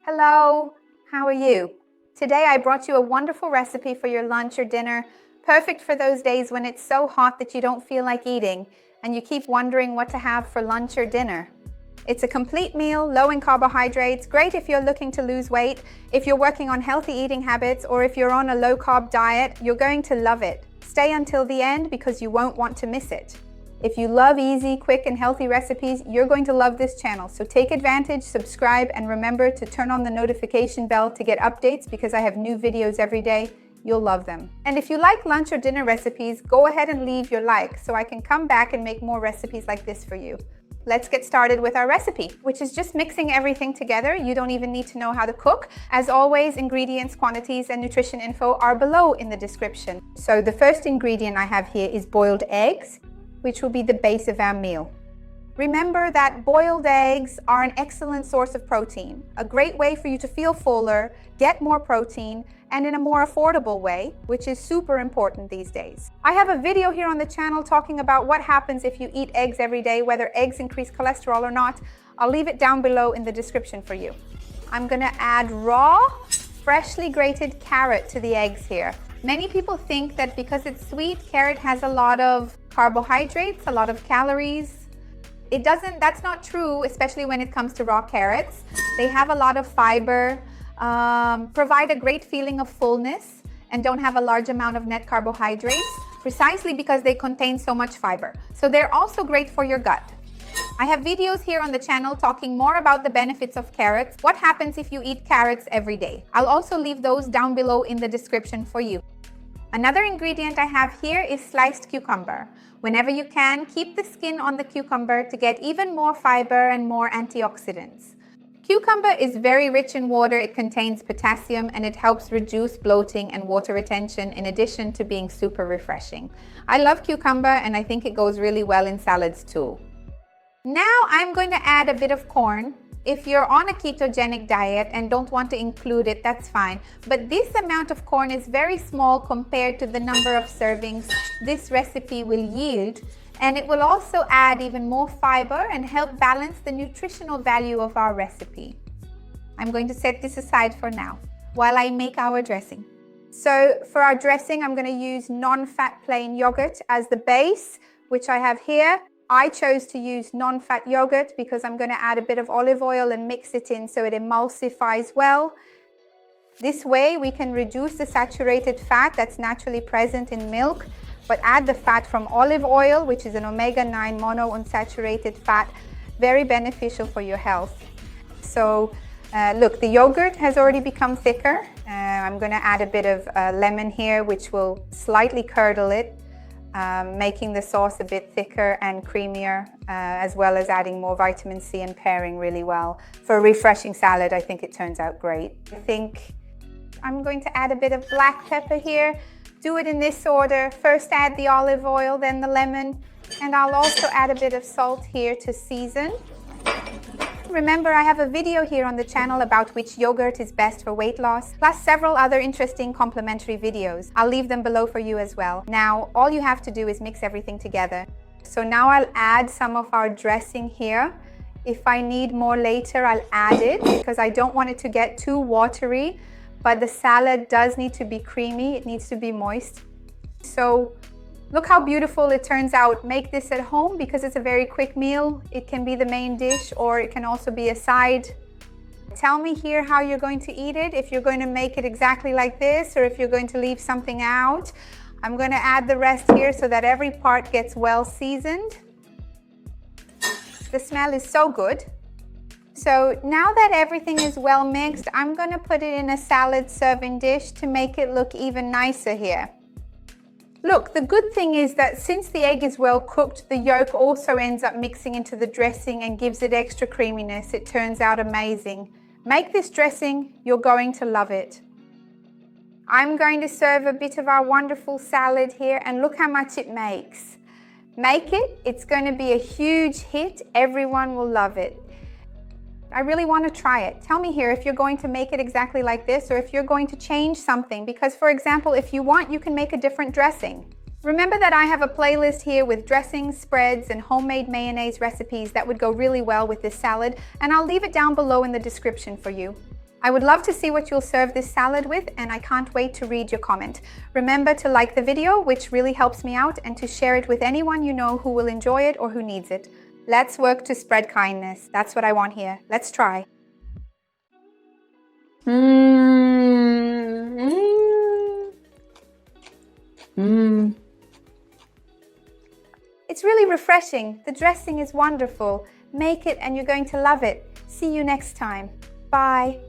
Hello, how are you? Today I brought you a wonderful recipe for your lunch or dinner, perfect for those days when it's so hot that you don't feel like eating and you keep wondering what to have for lunch or dinner. It's a complete meal, low in carbohydrates, great if you're looking to lose weight, if you're working on healthy eating habits, or if you're on a low-carb diet, you're going to love it. Stay until the end because you won't want to miss it. If you love easy, quick, and healthy recipes, you're going to love this channel. So take advantage, subscribe, and remember to turn on the notification bell to get updates because I have new videos every day. You'll love them. And if you like lunch or dinner recipes, go ahead and leave your like so I can come back and make more recipes like this for you. Let's get started with our recipe, which is just mixing everything together. You don't even need to know how to cook. As always, ingredients, quantities, and nutrition info are below in the description. So the first ingredient I have here is boiled eggs, which will be the base of our meal. Remember that boiled eggs are an excellent source of protein, a great way for you to feel fuller, get more protein, and in a more affordable way, which is super important these days. I have a video here on the channel talking about what happens if you eat eggs every day, whether eggs increase cholesterol or not. I'll leave it down below in the description for you. I'm gonna add raw, freshly grated carrot to the eggs here. Many people think that because it's sweet, carrot has a lot of carbohydrates, a lot of calories. That's not true, especially when it comes to raw carrots. They have a lot of fiber, provide a great feeling of fullness, and don't have a large amount of net carbohydrates, precisely because they contain so much fiber. So they're also great for your gut. I have videos here on the channel talking more about the benefits of carrots, what happens if you eat carrots every day. I'll also leave those down below in the description for you. Another ingredient I have here is sliced cucumber. Whenever you can, keep the skin on the cucumber to get even more fiber and more antioxidants. Cucumber is very rich in water, it contains potassium, and it helps reduce bloating and water retention in addition to being super refreshing. I love cucumber and I think it goes really well in salads too. Now I'm going to add a bit of corn. If you're on a ketogenic diet and don't want to include it, that's fine. But this amount of corn is very small compared to the number of servings this recipe will yield. And it will also add even more fiber and help balance the nutritional value of our recipe. I'm going to set this aside for now while I make our dressing. So for our dressing, I'm going to use non-fat plain yogurt as the base, which I have here. I chose to use non-fat yogurt because I'm going to add a bit of olive oil and mix it in so it emulsifies well. This way we can reduce the saturated fat that's naturally present in milk, but add the fat from olive oil, which is an omega-9 monounsaturated fat, very beneficial for your health. So look, the yogurt has already become thicker. I'm going to add a bit of lemon here, which will slightly curdle it, making the sauce a bit thicker and creamier, as well as adding more vitamin C and pairing really well. For a refreshing salad, I think it turns out great. I think I'm going to add a bit of black pepper here. Do it in this order. First add the olive oil, then the lemon, and I'll also add a bit of salt here to season. Remember, I have a video here on the channel about which yogurt is best for weight loss, plus several other interesting complementary videos. I'll leave them below for you as well. Now, all you have to do is mix everything together. So now I'll add some of our dressing here. If I need more later, I'll add it because I don't want it to get too watery, but the salad does need to be creamy. It needs to be moist. So look how beautiful it turns out. Make this at home because it's a very quick meal. It can be the main dish or it can also be a side. Tell me here how you're going to eat it, if you're going to make it exactly like this or if you're going to leave something out. I'm going to add the rest here so that every part gets well seasoned. The smell is so good. So now that everything is well mixed, I'm going to put it in a salad serving dish to make it look even nicer here. Look, the good thing is that since the egg is well cooked, the yolk also ends up mixing into the dressing and gives it extra creaminess. It turns out amazing. Make this dressing, you're going to love it. I'm going to serve a bit of our wonderful salad here and look how much it makes. Make it, it's going to be a huge hit. Everyone will love it. I really want to try it. Tell me here if you're going to make it exactly like this or if you're going to change something. Because for example, if you want, you can make a different dressing. Remember that I have a playlist here with dressings, spreads, and homemade mayonnaise recipes that would go really well with this salad, and I'll leave it down below in the description for you. I would love to see what you'll serve this salad with, and I can't wait to read your comment. Remember to like the video, which really helps me out, and to share it with anyone you know who will enjoy it or who needs it. Let's work to spread kindness. That's what I want here. Let's try. It's really refreshing. The dressing is wonderful. Make it and you're going to love it. See you next time. Bye.